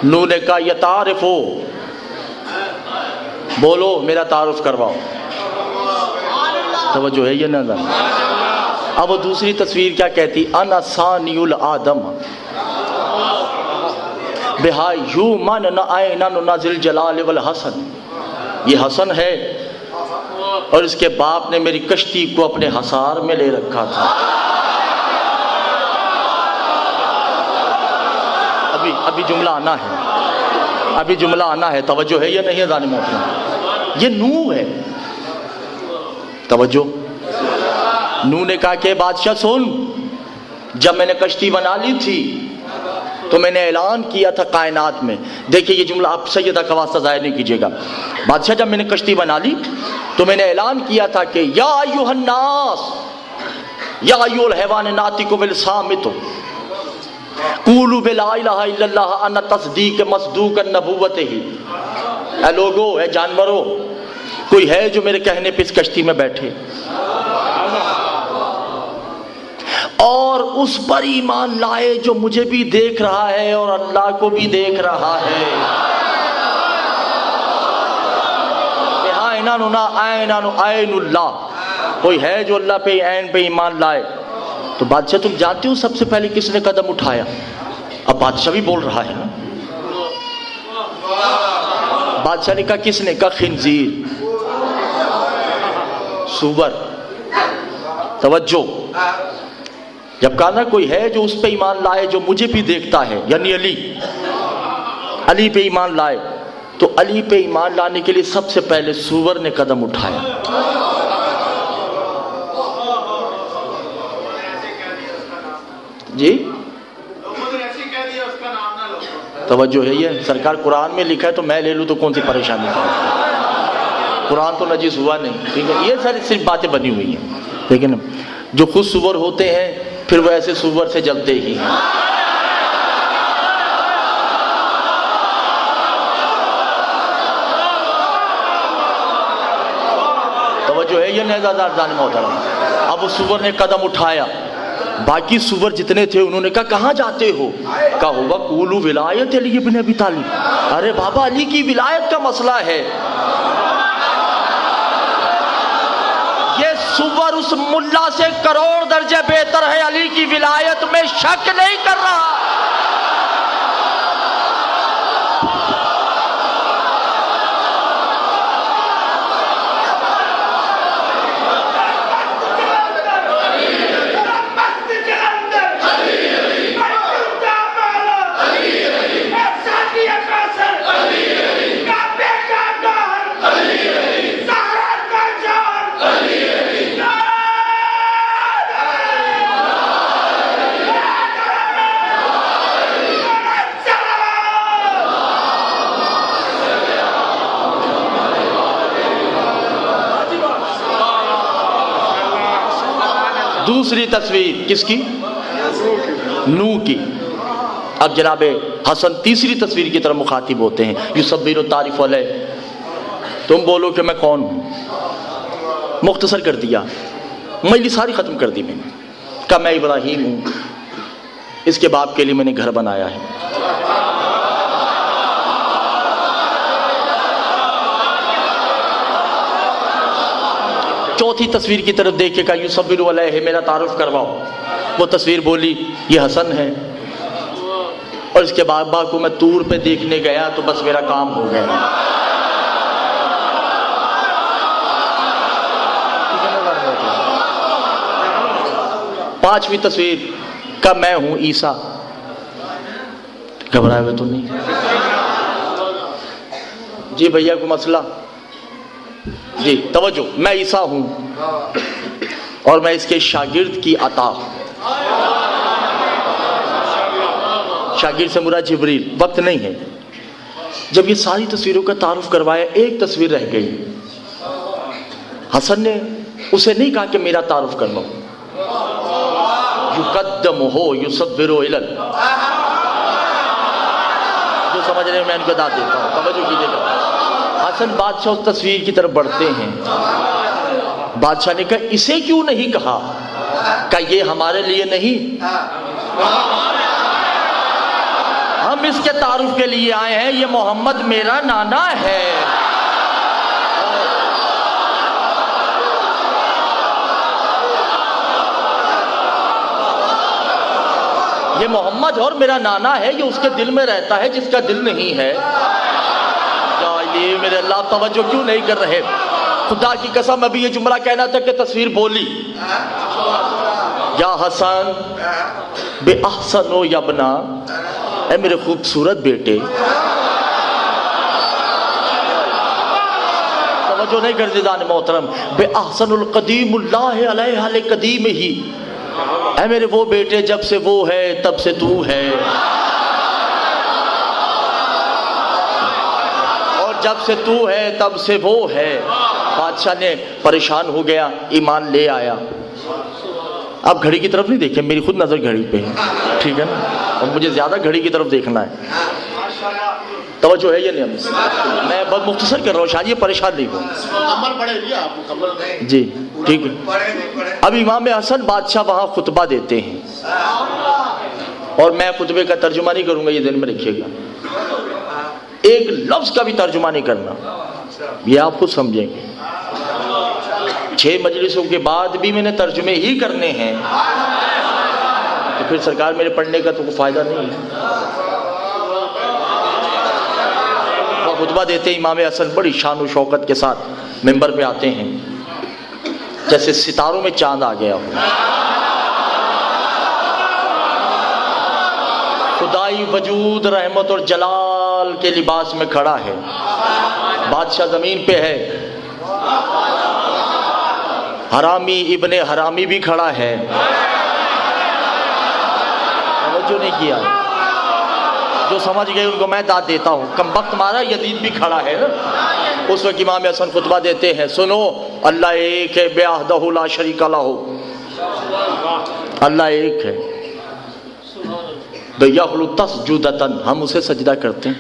نو نے کہا، یہ تعارف ہو، بولو میرا تعارف کرواؤ۔ توجہ ہے یہ نہ؟ اب وہ دوسری تصویر کیا کہتی، انا ثانی الآدم بہا یومن نعینن ذل جلال والحسن، یہ حسن ہے، اور اس کے باپ نے میری کشتی کو اپنے حصار میں لے رکھا تھا۔ ابھی جملہ آنا ہے، ابھی جملہ آنا ہے، توجہ ہے یا نہیں اذان محترم؟ یہ نوح ہے، توجہ۔ نوح نے کہا کہ بادشاہ سن، جب میں نے کشتی بنا لی تھی تو میں نے اعلان کیا تھا کائنات میں، دیکھیں یہ جملہ آپ سیدہ کا واسطہ ظاہر نہیں کیجیے گا، بادشاہ جب میں نے کشتی بنا لی تو میں نے اعلان کیا تھا کہ یا ایھا الناس، یا ایھا الحیوان ناطق بالصامت، قولوا بلا الہ الا اللہ ان تصدیق مصدوق النبوت ہی۔ اے لوگو، اے جانورو، کوئی ہے جو میرے کہنے پہ اس کشتی میں بیٹھے اور اس پر ایمان لائے جو مجھے بھی دیکھ رہا ہے اور اللہ کو بھی دیکھ رہا ہے۔ عین اللہ، کوئی ہے جو اللہ پہ عین پہ ایمان لائے تو بادشاہ تم جانتے ہو سب سے پہلے کس نے قدم اٹھایا؟ اب بادشاہ بھی بول رہا ہے نا. بادشاہ نے کہا کس نے؟ کہا خنزیر، سور. توجہ، جب کہا نا کوئی ہے جو اس پہ ایمان لائے جو مجھے بھی دیکھتا ہے، یعنی علی پہ ایمان لائے، تو علی پہ ایمان لانے کے لیے سب سے پہلے سور نے قدم اٹھایا. جی توجہ ہے، یہ سرکار قرآن میں لکھا ہے تو میں لے لوں تو کون سی پریشانی ہے؟ قرآن تو نجس ہوا نہیں، ٹھیک ہے. یہ ساری صرف باتیں بنی ہوئی ہیں، ٹھیک ہے نا. جو خود سور ہوتے ہیں پھر وہ ایسے سور سے جلتے ہی ہیں. توجہ ہے، یہ نیزادار ظالم محترم. اب اس سور نے قدم اٹھایا، باقی سور جتنے تھے انہوں نے کہا کہاں جاتے ہو؟ کہا ہوگا قولو ولایت علی ابن ابی طالب. ارے بابا علی کی ولایت کا مسئلہ ہے. یہ سور اس ملا سے کروڑ درجے بہتر ہے، علی کی ولایت میں شک نہیں کر رہا. دوسری تصویر کس کی؟ نوح کی. اب جناب حسن تیسری تصویر کی طرف مخاطب ہوتے ہیں. یصبر التعریف علیہ، تم بولو کہ میں کون ہوں. مختصر کر دیا، مجلس ساری ختم کر دی میں نے. کہا میں ابراہیم ہوں، اس کے باپ کے لیے میں نے گھر بنایا ہے. چوتھی تصویر کی طرف دیکھ کے کہا یصبر علیہ، میرا تعارف کرواؤ. وہ تصویر بولی یہ حسن ہے، اور اس کے بابا کو میں طور پہ دیکھنے گیا تو بس میرا کام ہو گیا. پانچویں تصویر کا میں ہوں عیسیٰ. گھبرائے ہوئے تو نہیں؟ جی بھیا کو مسئلہ؟ جی توجہ، میں عیسیٰ ہوں اور میں اس کے شاگرد کی عطا. شاگرد سے مراد جبریل. وقت نہیں ہے. جب یہ ساری تصویروں کا تعارف کروایا، ایک تصویر رہ گئی. حسن نے اسے نہیں کہا کہ میرا تعارف کر لو. یقدم ہو یصبر الل، جو سمجھ رہے ہیں میں ان کو داد دیتا ہوں، توجہ کیجیے گا. حسن بادشاہ اس تصویر کی طرف بڑھتے ہیں. بادشاہ نے کہا اسے کیوں نہیں کہا؟ کہ یہ ہمارے لیے نہیں، ہم اس کے تعارف کے لیے آئے ہیں. یہ محمد میرا نانا ہے. یہ محمد اور میرا نانا ہے، یہ اس کے دل میں رہتا ہے جس کا دل نہیں ہے. میرے اللہ توجہ کیوں نہیں کر رہے؟ خدا کی قسم ابھی یہ جملہ کہنا تھا کہ تصویر بولی یا حسن بے احسن و یبنا، اے میرے خوبصورت بیٹے. توجہ نہیں کرتے جان محترم. بے احسن القدیم اللہ علیہ القدیم ہی، اے میرے وہ بیٹے جب سے وہ ہے تب سے تو ہے، اور جب سے تو ہے تب سے وہ ہے. بادشاہ نے پریشان ہو گیا، ایمان لے آیا. اب گھڑی کی طرف نہیں دیکھیں، میری خود نظر گھڑی پہ ہے، ٹھیک ہے نا، اور مجھے زیادہ گھڑی کی طرف دیکھنا ہے. توجہ ہے یہ نہیں؟ میں بہت مختصر کر رہا ہوں، شاید یہ پریشان نہیں ہو. جی ٹھیک ہے. اب امام حسن بادشاہ وہاں خطبہ دیتے ہیں، اور میں خطبے کا ترجمہ نہیں کروں گا، یہ ذہن میں رکھیے گا. ایک لفظ کا بھی ترجمہ نہیں کرنا، یہ آپ خود سمجھیں گے. 6 مجلسوں کے بعد بھی میں نے ترجمے ہی کرنے ہیں. تو پھر سرکار میرے پڑھنے کا تو کوئی فائدہ نہیں ہے۔ وہ خطبہ دیتے امام حسن بڑی شان و شوکت کے ساتھ ممبر پہ آتے ہیں جیسے ستاروں میں چاند آ گیا ہو۔ خدائی وجود رحمت اور جلال کے لباس میں کھڑا ہے، بادشاہ زمین پہ ہے، حرامی ابن حرامی بھی کھڑا ہے، توجہ نہیں کیا، جو سمجھ گئے ان کو میں داد دیتا ہوں، کم وقت مارا یزید بھی کھڑا ہے نا۔ اس وقت امام حسن خطبہ دیتے ہیں، سنو اللہ ایک ہے وحدہ لا شریک لہ، اللہ ایک ہے، یخلو تسجدۃ، ہم اسے سجدہ کرتے ہیں،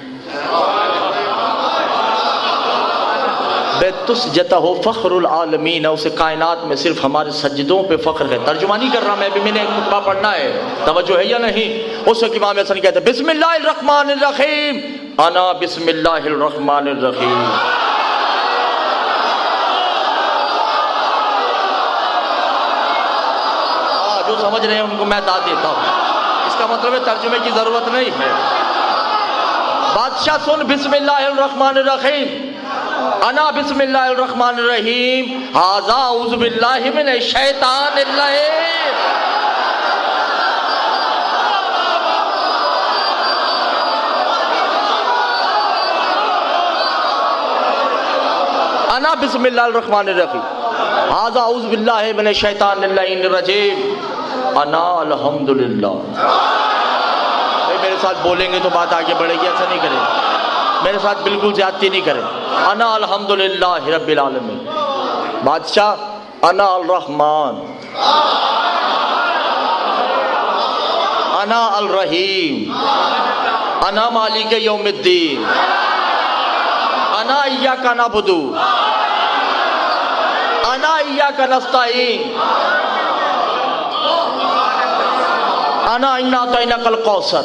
تسجدہ فخر العالمین، اسے کائنات میں صرف ہمارے سجدوں پہ فخر ہے۔ ترجمہ نہیں کر رہا میں، بھی میں نے خطبہ پڑھنا ہے، توجہ ہے یا نہیں؟ اس وقت امام حسن کہتے ہیں بسم اللہ الرحمن الرحیم، انا بسم اللہ الرحمن الرحیم۔ جو سمجھ رہے ہیں ان کو میں داد دیتا ہوں، اس کا مطلب ہے ترجمے کی ضرورت نہیں ہے۔ بادشاہ سن بسم اللہ الرحمن الرحیم، انا بسم اللہ الرحمن الرحیم، ھذا اعوذ باللہ من الشیطان الرجیم۔ انا بسم اللہ الرحمن الرحیم، ھذا اعوذ باللہ من الشیطان الرجیم، انا الحمدللہ۔ میرے ساتھ بولیں گے تو بات آگے بڑھے گی، ایسا نہیں کریں، میرے ساتھ بالکل زیادتی نہیں کریں۔ انا الحمدللہ رب العالمین، بادشاہ انا الرحمن، انا الرحیم، انا مالک یوم الدین، انا ایاک نعبد، انا ایاک نستعین، انا اعطیناک الکوثر،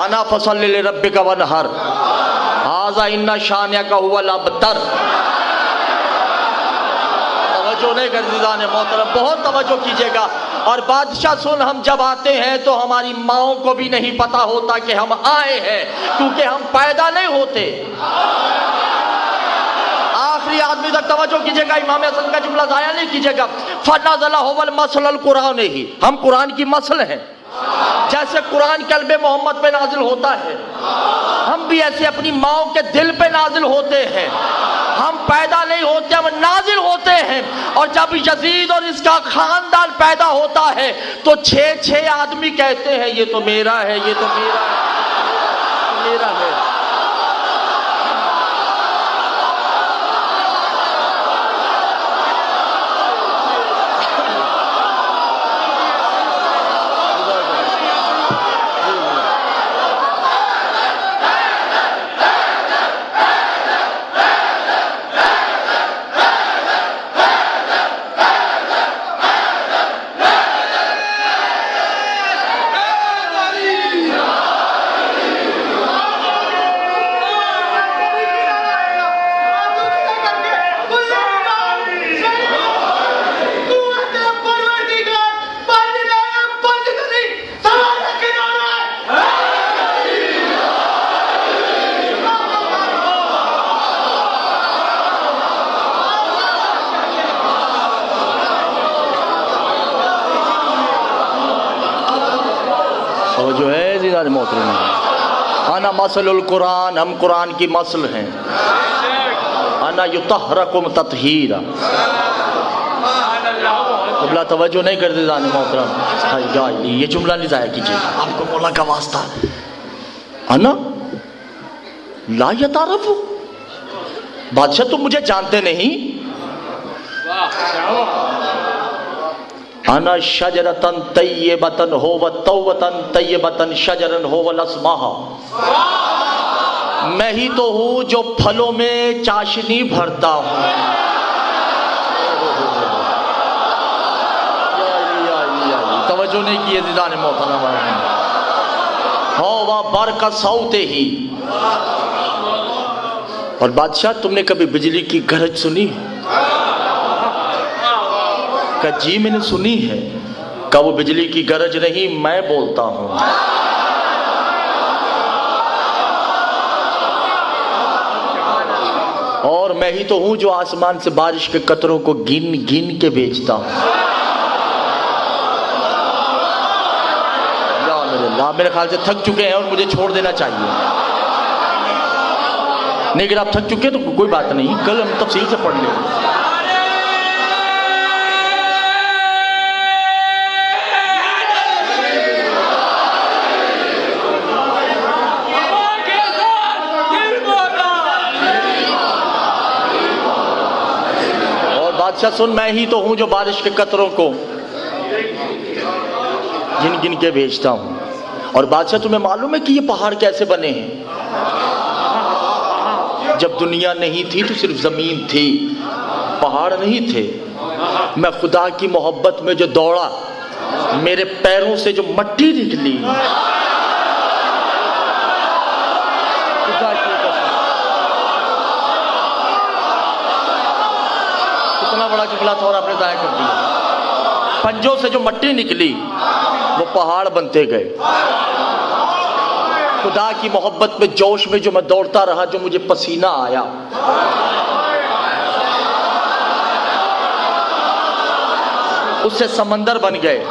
انا فصلی لربک وانحر، ھذا ان شانئک ھو الابتر۔ توجہ نہیں کرتے جان محترم، بہت توجہ کیجئے گا۔ اور بادشاہ سن، ہم جب آتے ہیں تو ہماری ماؤں کو بھی نہیں پتا ہوتا کہ ہم آئے ہیں، کیونکہ ہم پیدا نہیں ہوتے۔ آخری آدمی تک توجہ کیجئے گا، امام حسن کا جملہ ضائع نہیں کیجئے گا۔ فنزل هو المثل القرآن ہی، ہم قرآن کی مثل ہیں، جیسے قرآن قلب محمد پہ نازل ہوتا ہے، ہم بھی ایسے اپنی ماؤں کے دل پہ نازل ہوتے ہیں۔ ہم پیدا نہیں ہوتے، ہم نازل ہوتے ہیں۔ اور جب یزید اور اس کا خاندان پیدا ہوتا ہے تو 6 آدمی کہتے ہیں یہ تو میرا ہے، یہ تو میرا ہے، میرا ہے۔ جو ہے زیادہ محترم، انا مثل القرآن، ہم قرآن کی مثل ہیں۔ انا یطہرکم تطہیرا، قبلہ توجہ نہیں کرتے زیادہ محترم، یہ جملہ نہیں ضائع کیجیے، آپ کو مولا کا واسطہ۔ انا لا یتعرف، بادشاہ تم مجھے جانتے نہیں؟ انا شجرتن طیبتن ہو توبتن طیبتن شجرن ہو لسمہا، میں ہی تو ہوں جو پھلوں میں چاشنی بھرتا ہوں۔ توجہ نہیں کی عزیزان محترم، ہوا برق صوت ہی۔ اور بادشاہ تم نے کبھی بجلی کی گرج سنی؟ کہ جی میں نے سنی ہے کہ وہ بجلی کی گرج نہیں میں بولتا ہوں. اور میں ہی تو ہوں جو آسمان سے بارش کے قطروں کو گن گن کے بھیجتا ہوں. آپ میرے خیال سے تھک چکے ہیں اور مجھے چھوڑ دینا چاہیے. نہیں اگر آپ تھک چکے تو کوئی بات نہیں، کل ہم تفصیل سے پڑھ لیں. اور بادشاہ سن، میں ہی تو ہوں جو بارش کے قطروں کو گن گن کے بھیجتا ہوں. اور بادشاہ تمہیں معلوم ہے کہ یہ پہاڑ کیسے بنے ہیں؟ جب دنیا نہیں تھی تو صرف زمین تھی، پہاڑ نہیں تھے. میں خدا کی محبت میں جو دوڑا، میرے پیروں سے جو مٹی نکلی، خدا کی قسم. کتنا بڑا جملہ تھا اور آپ نے ضائع کر دیا. پنجوں سے جو مٹی نکلی وہ پہاڑ بنتے گئے. خدا کی محبت میں جوش میں جو میں دوڑتا رہا، جو مجھے پسینہ آیا، اس سے سمندر بن گئے.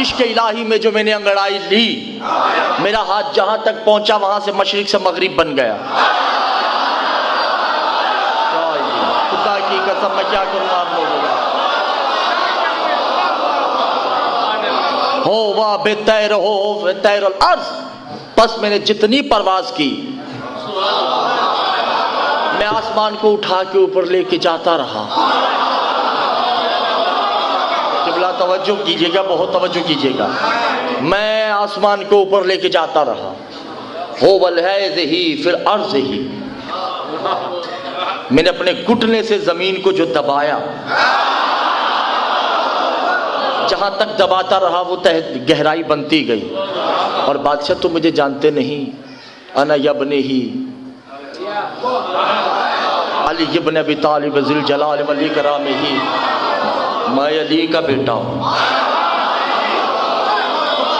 عشق الہی میں جو میں نے انگڑائی لی، میرا ہاتھ جہاں تک پہنچا وہاں سے مشرق سے مغرب بن گیا. خدا کی قسم میں کیا کروں آپ لوگوں کا. ہوا بطیر ہو بطیر الارض، پس میں نے جتنی پرواز کی، میں آسمان کو اٹھا کے اوپر لے کے جاتا رہا. قبلہ توجہ کیجئے گا، بہت توجہ کیجئے گا. میں آسمان کو اوپر لے کے جاتا رہا. ہو والحیض ہی پھر عرض ہی، میں نے اپنے گھٹنے سے زمین کو جو دبایا، جہاں تک دباتا رہا وہ گہرائی بنتی گئی. اور بادشاہ تو مجھے جانتے نہیں، انا یبن ہی علی ابن ابی طالب ذی الجلال والاکرام ہی، میں علی کا بیٹا ہوں.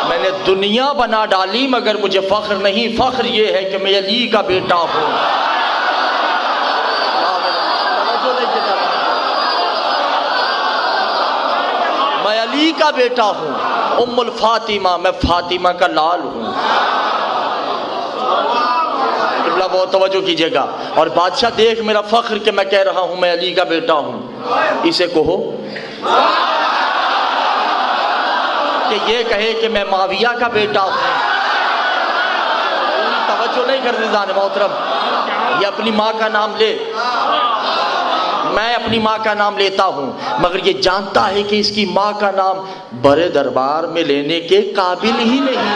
میں نے دنیا بنا ڈالی مگر مجھے فخر نہیں، فخر یہ ہے کہ میں علی کا بیٹا ہوں. میں علی کا بیٹا ہوں. ام الفاطمہ، میں فاطمہ کا لال ہوں. قبلہ بہت توجہ کیجئے گا. اور بادشاہ دیکھ میرا فخر کہ میں کہہ رہا ہوں میں علی کا بیٹا ہوں. اسے کہو کہ یہ کہے کہ میں معاویہ کا بیٹا ہوں. توجہ نہیں کرتے زان محترم. یہ اپنی ماں کا نام لے، میں اپنی ماں کا نام لیتا ہوں، مگر یہ جانتا ہے کہ اس کی ماں کا نام بڑے دربار میں لینے کے قابل ہی نہیں.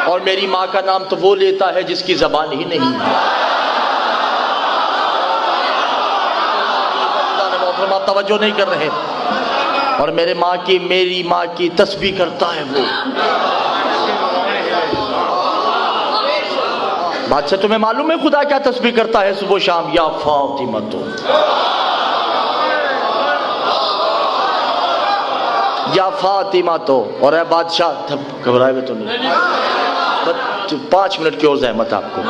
اور میری ماں کا نام تو وہ لیتا ہے جس کی زبان ہی نہیں ہے. آپ توجہ نہیں کر رہے. اور میری ماں کی تسبیح کرتا ہے وہ. بادشاہ تمہیں معلوم ہے خدا کیا تسبیح کرتا ہے صبح و شام؟ یا فاطمہ تو، یا فاطمہ تو. اور اے بادشاہ، گھبرائے ہوئے تو نہیں، 5 منٹ کی اور زحمت آپ کو.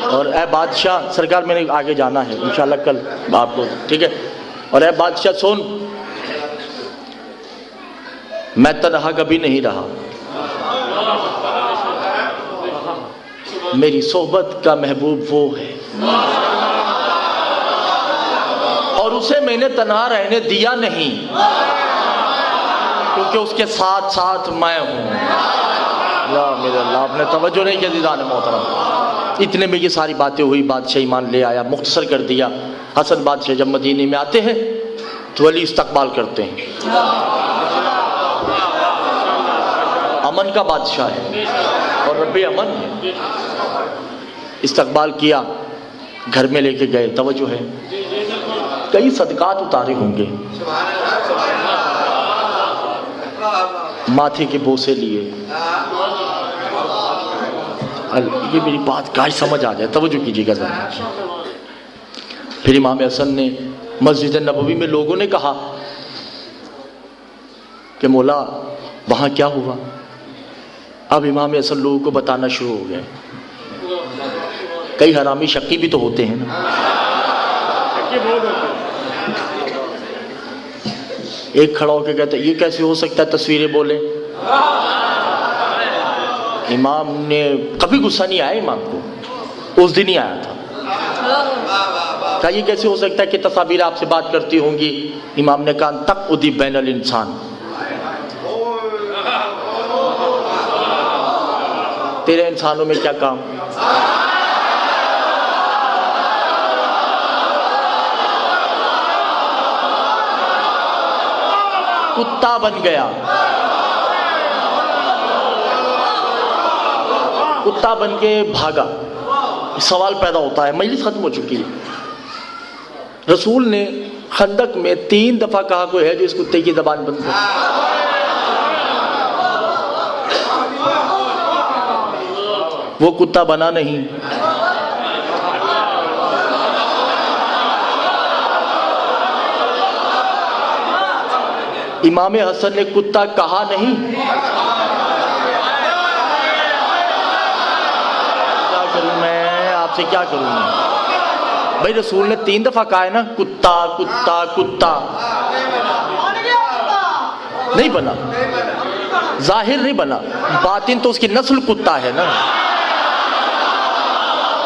اور اے بادشاہ، سرکار میں نے آگے جانا ہے انشاءاللہ کل آپ کو، ٹھیک ہے. اور اے بادشاہ سن، میں تنہا کبھی نہیں رہا. میری صحبت کا محبوب وہ ہے، اور اسے میں نے تنہا رہنے دیا نہیں، کیونکہ اس کے ساتھ ساتھ میں ہوں. یا میرے اللہ، آپ نے توجہ نہیں کی عزیزان محترم. اتنے میں یہ ساری باتیں ہوئی، بادشاہ ایمان لے آیا. مختصر کر دیا. حسن بادشاہ جب مدینے میں آتے ہیں تو ولی استقبال کرتے ہیں. امن کا بادشاہ ہے اور رب امن ہے. استقبال کیا، گھر میں لے کے گئے. توجہ ہے، کئی صدقات اتارے ہوں گے، ماتھے کے بوسے لیے. یہ میری بات کاش سمجھ آ جائے، توجہ کیجیے گا ذرا. پھر امام حسن نے مسجد نبوی میں لوگوں نے کہا کہ مولا وہاں کیا ہوا؟ اب امام حسن لوگوں کو بتانا شروع ہو گئے. کئی حرامی شقی بھی تو ہوتے ہیں نا. ایک کھڑا ہو کے کہتا ہے یہ کیسے ہو سکتا ہے تصویریں بولیں. امام نے کبھی غصہ نہیں آیا امام کو، اس دن ہی آیا تھا. کہا یہ کیسے ہو سکتا ہے کہ تصاویر آپ سے بات کرتی ہوں گی؟ امام نے کہا تقعدی بین الانسان، تیرے انسانوں میں کیا کام؟ کتا بن گیا، کتا بن کے بھاگا. سوال پیدا ہوتا ہے، مجلس ختم ہو چکی ہے، رسول نے خندق میں 3 دفعہ کہا کوئی ہے جو اس کتے کی زبان بند کرے. وہ کتا بنا نہیں. امام حسن نے کتا کہا نہیں. کیا کروں میں آپ سے، کیا کروں میں؟ بھائی رسول نے 3 دفعہ کہا ہے نا کتا کتا کتا. نہیں بنا، ظاہر نہیں بنا، باطن تو اس کی نسل کتا ہے نا.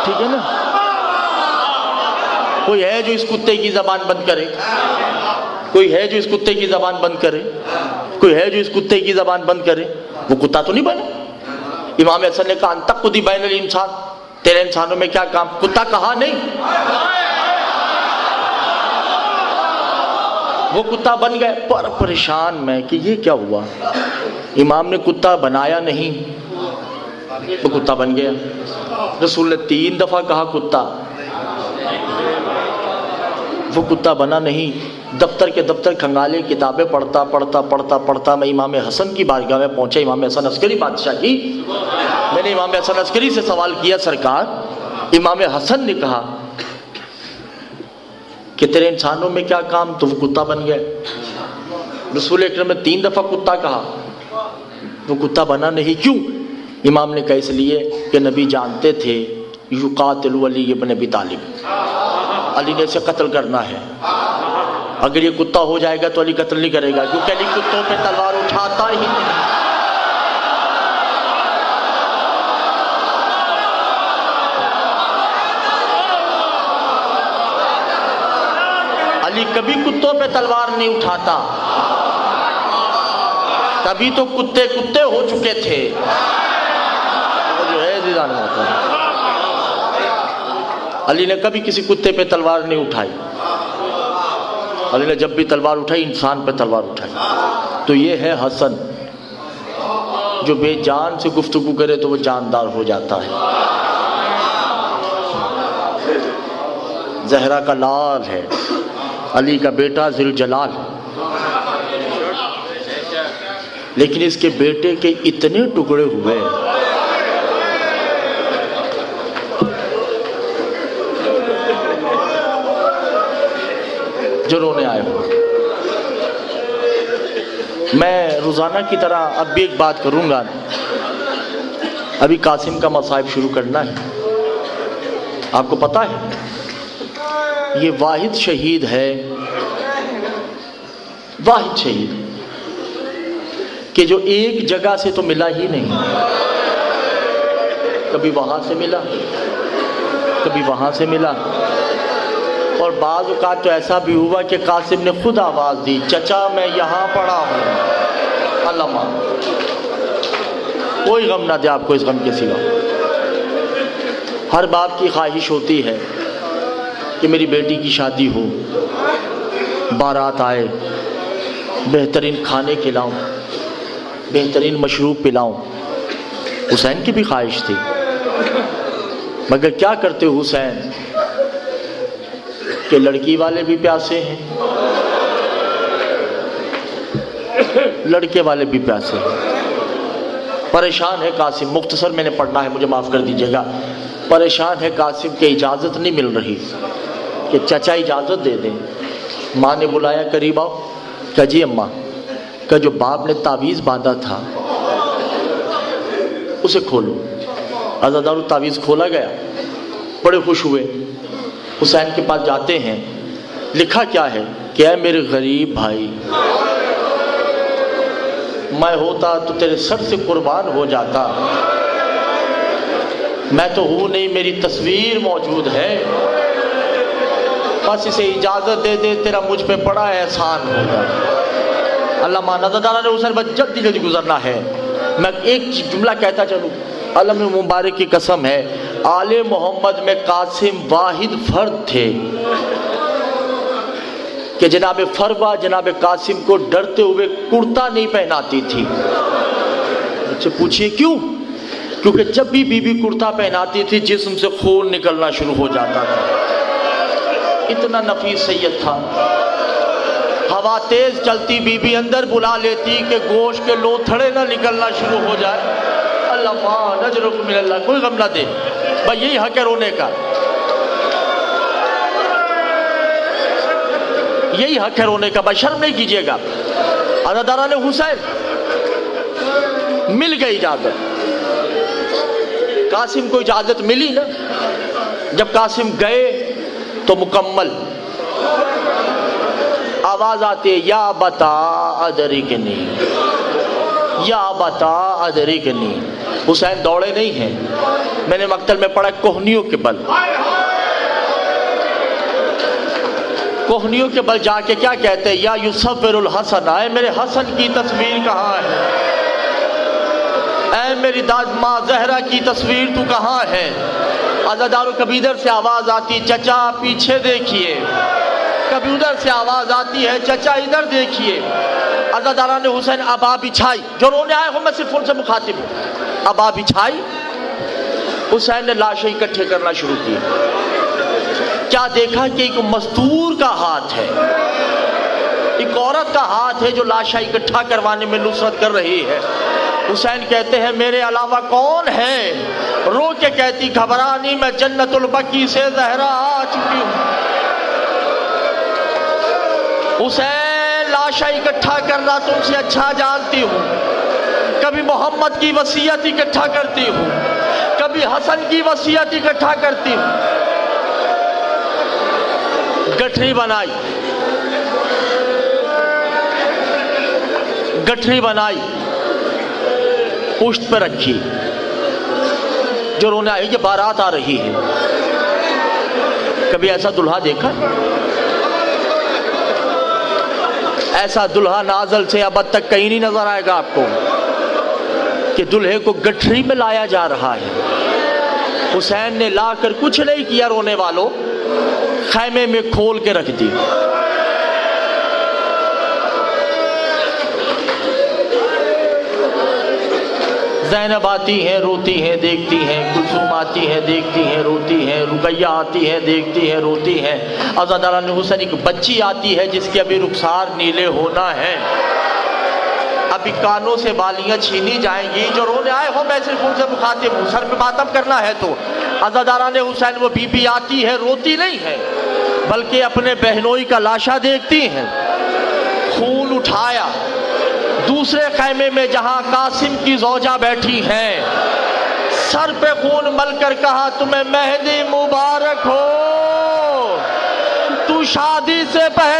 ٹھیک ہے نا. کوئی ہے جو اس کتے کی زبان بند کرے؟ کوئی ہے جو اس کتے کی زبان بند کرے؟ کوئی ہے جو اس کتے کی زبان بند کرے؟ وہ کتا تو نہیں بنا. امام حسن نے کہا تقعدی بین الانسان، تیرے انسانوں میں کیا کام؟ کتا کہا نہیں، وہ کتا بن گئے. پر پریشان میں کہ یہ کیا ہوا. امام نے کتا بنایا نہیں، وہ کتا بن گیا. رسول نے 3 دفعہ کہا کتا، وہ کتا بنا نہیں. دفتر کے دفتر کھنگالے، کتابیں پڑھتا پڑھتا پڑھتا پڑھتا میں امام حسن کی بارگاہ میں پہنچا. امام حسن عسکری بادشاہ کی. میں نے امام حسن عسکری سے سوال کیا سرکار. امام حسن نے کہا کہ تیرے انسانوں میں کیا کام؟ تو وہ کتا بن گئے. رسول اکرم نے 3 دفعہ کتا کہا، وہ کتا بنا نہیں. کیوں؟ امام نے کہا اس لیے کہ نبی جانتے تھے یقاتل علی ابن ابی طالب، علی نے اسے قتل کرنا ہے. اگر یہ کتا ہو جائے گا تو علی قتل نہیں کرے گا، کیونکہ علی کتوں پہ تلوار اٹھاتا ہی نہیں. علی کبھی کتوں پہ تلوار نہیں اٹھاتا. تبھی تو کتے کتے ہو چکے تھے. جو ہے علی نے کبھی کسی کتے پہ تلوار نہیں اٹھائی. علی نے جب بھی تلوار اٹھائی انسان پہ تلوار اٹھائی. تو یہ ہے حسن، جو بے جان سے گفتگو کرے تو وہ جاندار ہو جاتا ہے. زہرا کا لال ہے، علی کا بیٹا ذوالجلال ہے. لیکن اس کے بیٹے کے اتنے ٹکڑے ہوئے جو رونے آئے ہو. میں روزانہ کی طرح اب بھی ایک بات کروں گا. ابھی قاسم کا مصائب شروع کرنا ہے. آپ کو پتا ہے یہ واحد شہید ہے، واحد شہید کہ جو ایک جگہ سے تو ملا ہی نہیں. کبھی وہاں سے ملا، کبھی وہاں سے ملا. اور بعض اوقات تو ایسا بھی ہوا کہ قاسم نے خود آواز دی چچا میں یہاں پڑا ہوں. اللہ مان، کوئی غم نہ دے آپ کو اس غم کے سوا. ہر باپ کی خواہش ہوتی ہے کہ میری بیٹی کی شادی ہو، بارات آئے، بہترین کھانے کھلاؤں، بہترین مشروب پلاؤں. حسین کی بھی خواہش تھی، مگر کیا کرتے حسین کہ لڑکی والے بھی پیاسے ہیں، لڑکے والے بھی پیاسے ہیں. پریشان ہے قاسم. مختصر میں نے پڑھنا ہے، مجھے معاف کر دیجیے گا. پریشان ہے قاسم کہ اجازت نہیں مل رہی. کہ چچا اجازت دے دیں. ماں نے بلایا قریب آؤ. کہا جی اماں. کہا جو باپ نے تعویذ باندھا تھا اسے کھولو. عزادارو تعویذ کھولا گیا. بڑے خوش ہوئے. حسین کے پاس جاتے ہیں. لکھا کیا ہے کہ اے میرے غریب بھائی میں ہوتا تو تیرے سر سے قربان ہو جاتا. میں تو ہوں نہیں, میری تصویر موجود ہے. بس اسے اجازت دے دے, تیرا مجھ پہ بڑا احسان ہوگا. اللہ مانا تعالیٰ نے حسین بس جلدی جلدی گزرنا ہے. میں ایک جملہ کہتا چلوں. علم مبارک کی قسم ہے, آل محمد میں قاسم واحد فرد تھے کہ جناب فروا جناب قاسم کو ڈرتے ہوئے کرتا نہیں پہناتی تھی. مجھ سے پوچھئے کیوں؟ کیونکہ جب بھی بی بی کرتا پہناتی تھی جسم سے خون نکلنا شروع ہو جاتا تھا. اتنا نفیس سید تھا. ہوا تیز چلتی بی بی اندر بلا لیتی کہ گوشت کے لوتھڑے نہ نکلنا شروع ہو جائے. اللہ ماں نجرکم من اللہ. کوئی غم نہ دے بھائی, یہی حق ہے رونے کا, یہی حق ہے رونے کا. بھائی شرم نہیں کیجئے گا. عزاداران حسین مل گئی اجازت. قاسم کو اجازت ملی نا. جب قاسم گئے تو مکمل آواز آتی ہے یا بتا ادرکنی, یا بتا ادرکنی. حسین دوڑے نہیں ہیں. میں نے مقتل میں پڑھا کوہنیوں کے بل, کوہنیوں کے بل جا کے کیا کہتے ہیں, یا یصور الحسن, اے میرے حسن کی تصویر کہاں ہے, اے میری داد ماں زہرا کی تصویر تو کہاں ہے. عزادارو کبھی ادھر سے آواز آتی چچا پیچھے دیکھیے, کبھی ادھر سے آواز آتی ہے چچا ادھر دیکھیے. عزاداران حسین ابا بچھائی. جو رونے آئے ہوں میں صرف ان سے مخاطب ہوں. ابا بچھائی. حسین نے لاشیں اکٹھے کرنا شروع کی. کیا دیکھا کہ ایک مزدور کا ہاتھ ہے, ایک عورت کا ہاتھ ہے جو لاشیں اکٹھا کروانے میں نصرت کر رہی ہے. حسین کہتے ہیں میرے علاوہ کون ہے؟ رو کے کہتی گھبرا نہیں, میں جنت البقیع سے زہرا آ چکی ہوں. حسین لاشیں اکٹھا کرنا تم سے اچھا جانتی ہوں. کبھی محمد کی وصیت اکٹھا کرتی ہوں, کبھی حسن کی وصیت اکٹھا کرتی ہوں. گٹھری بنائی, گٹھری بنائی, پشت پہ رکھی. جو رونے آئی کہ بارات آ رہی ہے. کبھی ایسا دلہا دیکھا؟ ایسا دلہا نازل سے ابد تک کہیں نہیں نظر آئے گا آپ کو کہ دلہے کو گٹھری میں لایا جا رہا ہے. حسین نے لا کر کچھ نہیں کیا رونے والوں, خیمے میں کھول کے رکھ دی. زینب آتی ہیں روتی ہیں دیکھتی ہیں, کلثوم آتی ہیں دیکھتی ہیں روتی ہیں, رقیہ آتی ہیں دیکھتی ہیں روتی ہیں. عزاداران حسین ایک بچی آتی ہے جس کے ابھی رخسار نیلے ہونا ہے, ابھی کانوں سے بالیاں چھینی جائیں گی. جو رونے آئے ہو میں صرف ان سے مخاطب ہوں, سر پہ ماتم کرنا ہے تو. عزاداران حسین وہ بی بی آتی ہے, روتی نہیں ہے بلکہ اپنے بہنوئی کا لاشا دیکھتی ہیں. خون اٹھایا دوسرے خیمے میں جہاں قاسم کی زوجہ بیٹھی ہیں, سر پہ خون مل کر کہا تمہیں مہدی مبارک ہو, تو شادی سے پہلے